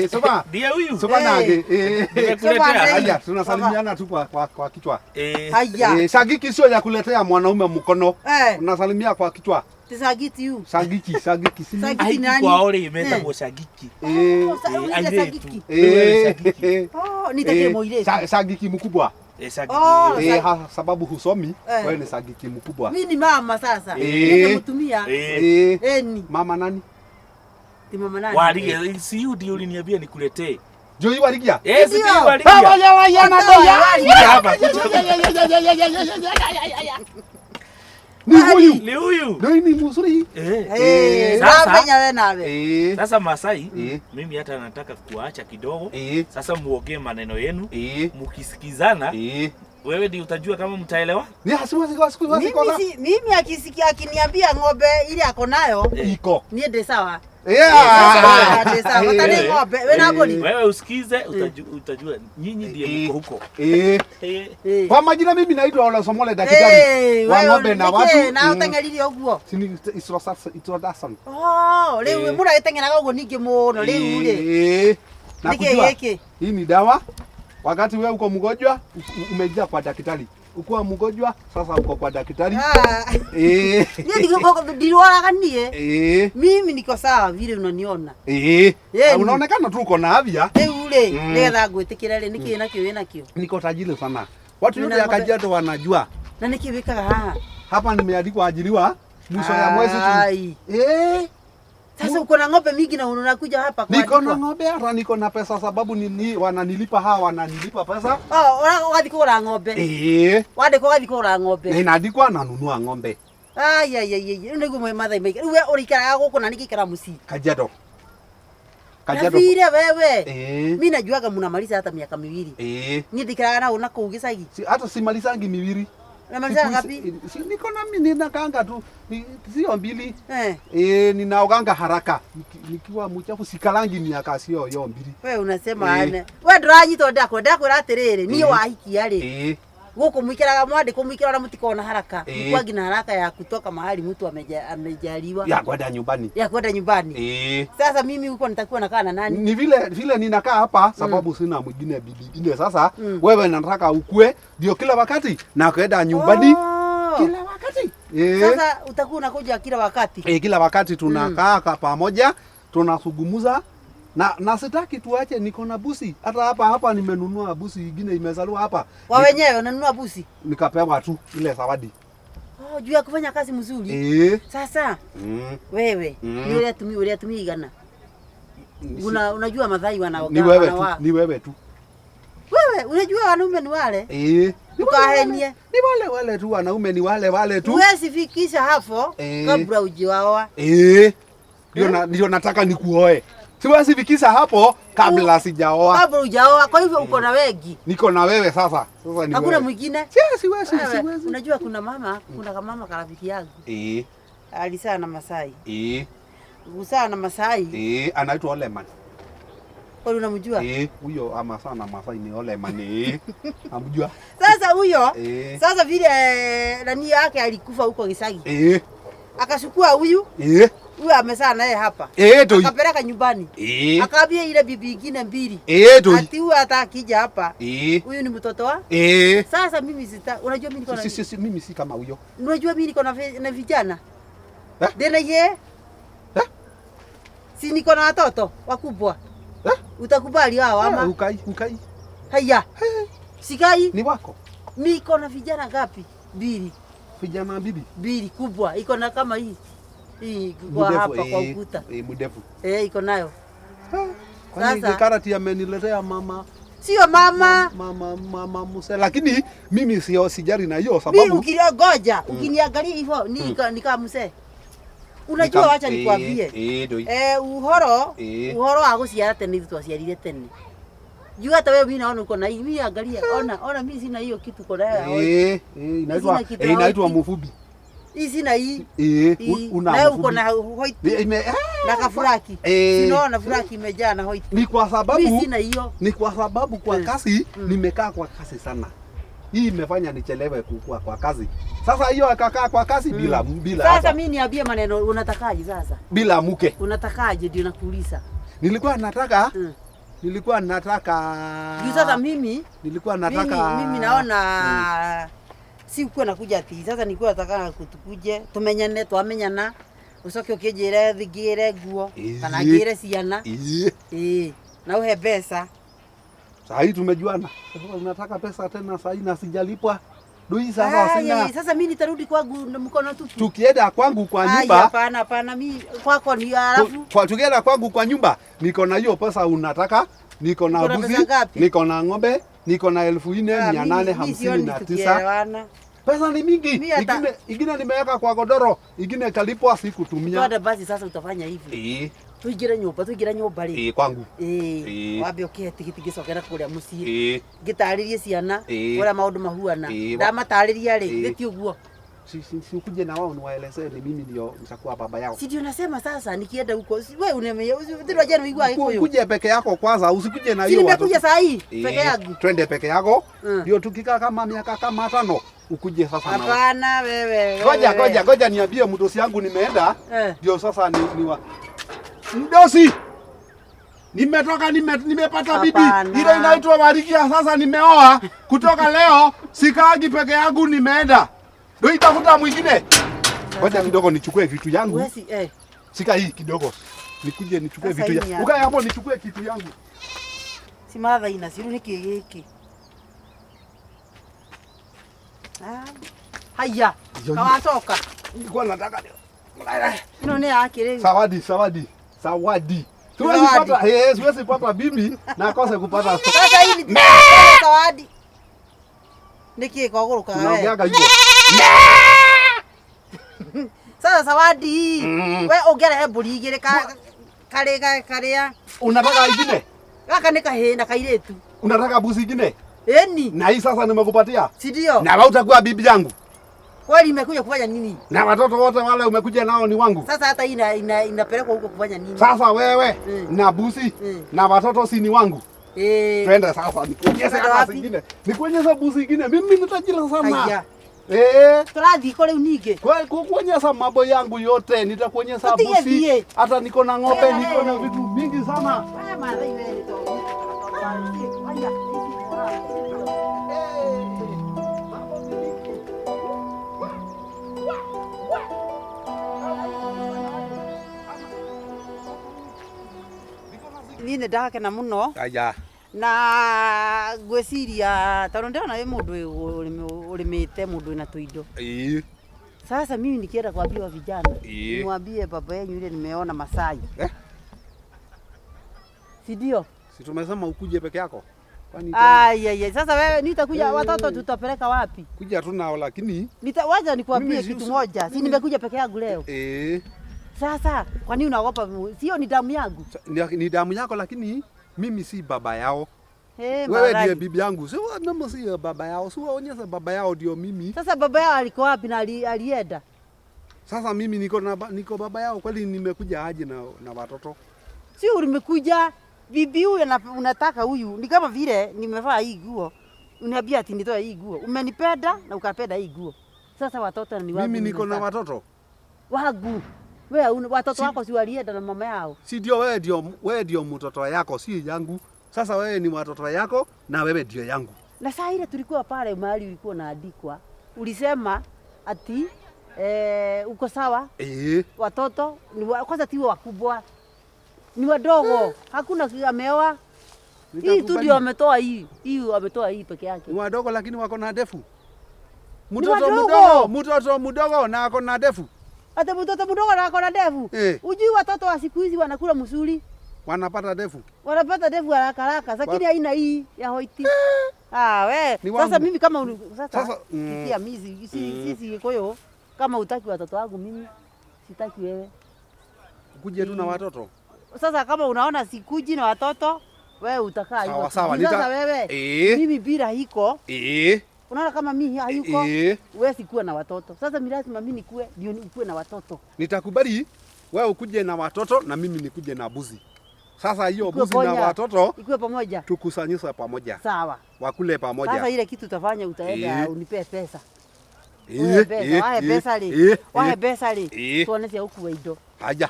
Soba. Dia huyu. Soba nage. Nimekuletea. Tunasalimiana tu kwa kichwa. Haya. Sagiki sio ya kuletea mwanaume mkono. Unasalimia kwa kichwa. Sagiki yu. Sagiki. Sagiki nani? Kwa ole imeenda kwa sagiki. Sagiki. Nitake moile. Sagiki mkubwa. Sagiki. Sababu husomi, wewe ni sagiki mkubwa. Mimi ni mama sasa. Nimemtumia. Ni mama nani? Ti mama nani? Waligia, si yu ndio uliniambia nikuletee. Joy Waligia? Si ndio Waligia. Hapa. Ni huyu. Ndio ni mzuri. Sasa Masai, mimi hata nataka kuacha kidogo. Sasa muongee maneno yenu. Mkisikizana, wewe ndio utajua kama mtaelewa. Ni hasiwezi kwa mimi akisikia akiniambia ng'ombe ile ako nayo iko. Niende sawa. Wewe usikize utajua nyinyi ndiye mko huko. Kwa majina mimi naitwa Ole Somole daktari wa ng'ombe na watu. Na utengelili oguo. Sini introduction. Leo mura etengeraga oguo ningi muno leo ule. Nakujua. Hii ni dawa. Wakati wewe uko mgonjwa umejia kwa daktari. Ukiwa mgonjwa sasa uko kwa daktari. Mimi niko sawa vile unaniona. Unaonekana tu uko na afya. Ule leo ngwetekera le niki nakio wena kio. Niko tajiri sana. Watu wote ya Kajiado wanajua. Na nikiweka hapa nimeandikwa ajiriwa mwisho ya mwezi tu. Sasa uko na ng'ombe mingi na unakuja hapa kwa niko na ng'ombe hata niko na pesa sababu wananilipa wananilipa pesa. Wadikora ng'ombe. Wadikora dikora ng'ombe. Ninaandikwa nanunua ng'ombe. Ndio mwe madai meke. Wewe urikara guko na nikikara musi. Kajiado. Vile wewe. Mimi najuaga mnamaliza hata miaka 2. Ni dikara na unakuugisa hiki. Hata simalizangi 2. Unamaliza ngapi? Niko na mimi ninakanga tu. Sio 2. Ninaoganga haraka. Nikiwa mchafu sikalangi miaka sio 2. Wewe unasema ane. Wewe ndranyi ndako raterere ni wahiki yale. Guko mwikiraga mwande kumwikira na mutikona haraka. Kwagi na haraka ya kutoka mahali mtu amejaliwa. Ya kwenda nyumbani. Sasa mimi huko nitakuwa nakaa na nani? Ni vile ninakaa hapa sababu sina mwingine bibi. Sasa wewe nataka ukue ndio kila wakati na kwenda nyumbani kila wakati. Sasa utakuwa unakuja kila wakati. Kila wakati tunakaa pamoja, tunasungumuza na sitaki tuache niko na busi. Hata hapa nimenunua busi nyingine imezaliwa hapa. Wa wenyewe unanunua busi? Nikapewa tu ile zawadi. Juu ya kufanya kazi mzuri. Sasa wewe ni ule tumigana. Unajua madhai wanaoga. Ni wewe tu. Wewe unajua wanaume ni wale? Ukahenie. Ni wale tu wanaume ni wale tu. Huwezi fikisha hapo kabla ujiwaoa. Ndio nataka nikuoe. Siwezi fikisha hapo kabla sijaoa. Kabla hujaoa, kwa hivyo uko na wengi. Niko na wewe sasa. Ni hakuna mwingine? Siwezi. Unajua kuna mama karafiki yangu. Alizaa na Masai. Uzaa na Masai. Anaitwa Oleman. Wewe unamjua? Huyo ama sana Masai ni Oleman. Namjua. Sasa huyo, sasa vile nani yake alikufa huko Gisagi. Akachukua huyu. Huyu amezaa naye hapa. Akapeleka nyumbani. Akaambia ile bibi nyingine 2. Ati huyu atakija hapa. Huyu ni mtoto wa? Sasa mimi unajua mimi niko na mimi si kama huyo. Unajua mimi niko na vijana. Dena ye? Si niko na watoto wakubwa. Utakubali hao ama? Ukai. Haya. Sikai. Ni wako. Mimi niko na vijana ngapi? 2. Vijana 2 kubwa. Iko na kama hii. Kwa hapa kwa ukuta. Mdefu. Iko nayo. Sasa karati ameniletea mama. Sio mama. Mama Musa. Lakini mimi sijari na hiyo sababu. Mimi ukiniangalia ukiniangalia hivyo nika Musa. Unajua acha nikwambie. Uhoro wa guciara tene twasiarire tene. Juu hata wewe mimi naona uko na hii. Mimi angalia ona mimi sina hiyo kitu kwa nayo. Inaitwa mfubi. Hizi na hii. Una uko na white. Na kafuraki. Sinaona furaki imejaa na white. Ni kwa sababu mimi sina hiyo. Ni kwa sababu kwa kasi nimekaa kwa kasi sana. Hii imefanya nichelewe kukua kwa kazi. Sasa hiyo akakaa kwa kazi bila Sasa hapa. mimi niambie maneno unatakaje sasa? Bila mke. Unatakaje ndio nakuuliza. Nilikuwa nataka Juu sasa mimi mimi naona si uko nakuja ati. Sasa nilikuwa nataka kutukuje tumenyane twamenyana. Usoke ukijire thigire nguo kana ngire ciana. Na uhe pesa. Sasa hii tumejuana. Sasa unataka pesa tena sasa hii na sijalipwa. Doi sasa sina. Sasa mimi nitarudi kwangu mkono tupu. Tukienda kwangu kwa nyumba. Hapana mimi kwako ni alafu. Kwa tukienda kwangu kwa nyumba niko na hiyo pesa unataka. Niko na mbuzi, niko na ng'ombe, niko na 4,459. Pesa ni mingi. Ingine nimeweka kwa godoro, ingine kalipwa sikutumia. Twende basi sasa utafanya hivi. Tuigire nyumba ri. Kwangu. Wabe tikiti gicokera kuria mucii. Ngitaririe ciana, ora maundu mahuana. Ndamatariria ri, giti uguo. Si ukuje na wao niwaelezee ni mimi ndio nitakuwa baba yao. Si ndio nasema sasa nikienda huko. Wewe unajua jana uigwa hiko hiyo. Ukuje peke yako kwanza, usikuje na hiyo. Si nimekuja saa hii peke yangu. Twende peke yako. Ndio tukikaa kama miaka kama 5 ukuje sasa na. Hapana wewe. Ngoja niambie mdosi yangu nimeenda. Ndio sasa ni mdosi. Nimetoka nimepata bibi. Ile inaitwa Barikia sasa nimeoa. Kutoka leo sikaagi peke yangu nimeenda. Ndio itafuta mwingine. Ngoja kidogo nichukue vitu yangu. Sika hii kidogo. Nikuje nichukue vitu yangu. Ukae hapo nichukue kitu yangu. Si madha ina siru hiki. Haya. Kawatoka. Nilikuwa nataka leo. None yake leo. Zawadi. Siwezi pata bibi na akose kupata. Sasa hii ni zawadi. Niki kogoroka wewe. Unaongeaga hivyo. Sasa zawadi. Wewe ongera heburi igire karea. Unataka ingine? Gaka ni kahenda kairetu. Unataka buzi ingine? Eni. Na hii sasa nimekupatia. Si ndio? Na wewe utakuwa bibi yangu. Kwani imekuja kufanya nini? Na watoto wote wale umekuja nao ni wangu. Sasa hata hii inapelekwa huko kufanya nini? Sasa wewe na buzi na watoto si ni wangu. Twende sasa nikuonyeshe kazi nyingine. Nikuonyeshe buzi nyingine. Mimi nitajila sana. Haya. Turathi kule unige. Kuonyesha mambo yangu yote, nitakuonyesha buzi. Hata niko na ng'ombe, niko na vitu vingi sana. Nini ndakena muno. Aya. Na gweciria tondu ndona we mundu urimite mundu ina tuindo. Sasa mimi nikienda kuambia vijana, niwaambie baba yenu ile nimeona Masai. Si ndio? Si tumesema ukuje peke yako. Kwani sasa wewe nitakuja watoto tutapeleka wapi? Kuja tu nao lakini wacha nikwambie kitu moja. Si nimekuja peke yangu leo. Sasa kwa nini unaogopa? Sio ni damu yangu. Ni damu yako lakini mimi si baba yao. Wewe ndiye bibi yangu. Sio mimi si baba yao. Sio onyesha baba yao ndio mimi. Sasa baba yao aliko wapi na alienda? Sasa mimi niko baba yao kweli nimekuja aje na watoto? Si ulimekuja bibi huyu unataka huyu. Ni kama vile nimevaa hii nguo. Uniambia ati nitoe hii nguo. Umenipenda na ukapenda hii nguo. Sasa watoto ni wangu. Mimi niko na watoto wangu. Wewe watoto wako si walienda na mama yao? Si ndio wewe ndio mtoto yako si yangu. Sasa wewe ni watoto yako na wewe ndio yangu. Na saa ile tulikuwa pale mahali ulikuwa unaandikwa. Ulisema ati uko sawa? Watoto ni kwanza tiwe wakubwa. Ni wadogo. Hakuna ameoa. Hii tu ndio ametoa hii. Hii ametoa hii peke yake. Ni wadogo lakini wako na ndefu. Mtoto mdogo na ako na ndefu. Hata mtoto mdogo na ako na ndevu. Ujui watoto wa siku hizi wanakula msuri. Wanapata ndevu. Wanapata ndevu haraka haraka. Lakini haina hii ya hoiti. Sasa mimi kama sasa kitia mizi sisi kwa hiyo kama utaki watoto wangu mimi sitaki wewe. Kuje tu na watoto. Sasa kama unaona sikuji na watoto wewe utakaa hivyo. Sawa. Sasa wewe mimi bila hiko. Unaona kama mimi hayuko, wewe sikuwa na watoto. Sasa mimi lazima mimi nikue ndio nikue na watoto. Nitakubali wewe ukuje na watoto na mimi nikuje na buzi. Sasa hiyo mbuzi na watoto ikuwe pamoja. Tukusanyishe pamoja. Sawa. Wakule pamoja. Sasa ile kitu utafanya utaenda unipe pesa. Wahe pesa li. Wahe pesa li. Tuoneshe huku weido. Haja.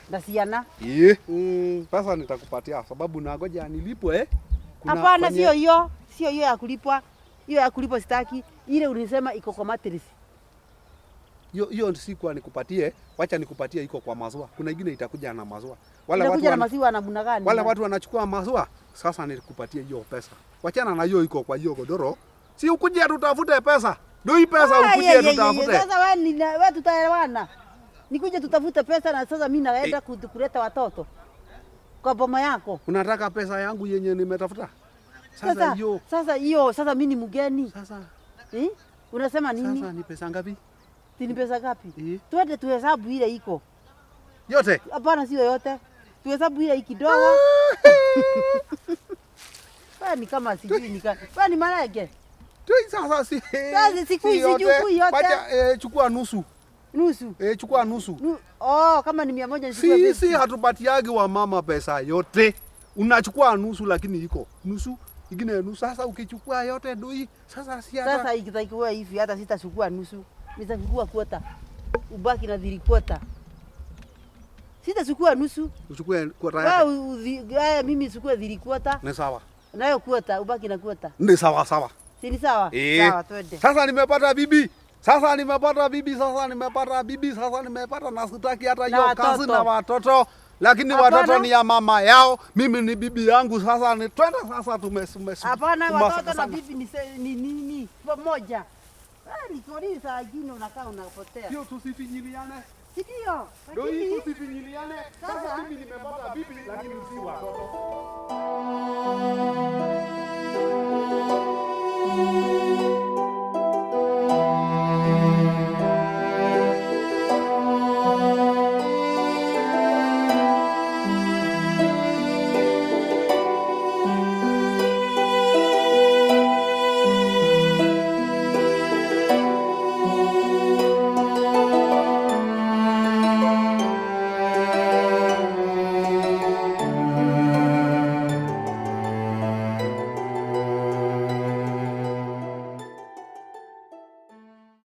Na siana. Pesa nitakupatia sababu nangoja nilipwe. Hapana, sio hiyo. Sio hiyo ya kulipwa. Hiyo ya kulipwa sitaki. Ile ulisema iko kwa mattress. Hiyo sikuwa nikupatie. Wacha nikupatie iko kwa maziwa. Kuna ingine itakuja na maziwa. Wale maziwa namna gani? Wale watu wanachukua maziwa. Sasa nikupatie hiyo pesa. Wachana na hiyo iko kwa hiyo godoro. Si ukuje tutafute pesa. Ndio hii pesa ukuje tutafute. Sasa wewe tutaelewana. Nikuje tutafute pesa na sasa mimi naenda kuleta watoto. Kwa boma yako. Unataka pesa yangu yenye nimetafuta? Sasa mimi ni mgeni. Sasa. Unasema nini? Sasa ni pesa ngapi? Ni pesa ngapi? Twende tuhesabu ile iko. Yote? Hapana, sio yote. Tuhesabu ile kidogo. Ni kama sijui ni marage. Sasa sijui yote. Wacha chukua nusu. Nusu? Chukua nusu. Kama ni 100 chukua. Sisi hatupatiagi wa mama pesa yote. Unachukua nusu lakini iko. Nusu, ingine nusu. Sasa ukichukua yote doi, sasa si hata. Sasa ikitakiwa hivi hata sitachukua nusu. Nitachukua kwota. Ubaki na 3/4. Sitachukua nusu. Uchukue kwota yake. Wewe mimi chukue 3/4. Ni sawa. Nayo kwota, ubaki na kwota. Ni sawa. Si ni sawa? Sawa, twende. Sasa nimepata bibi. Sasa nimepata na sitaki hata hiyo kazi na watoto. Lakini watoto ni ya mama yao, mimi ni bibi yangu. Sasa ni twende sasa Hapana, watoto na bibi ni pamoja. Ni kodi saa nyingine unakaa unapotea. Sio tusifinyiliane. Ndio. Ndio tusifinyiliane. Sasa mimi nimepata bibi lakini si watoto.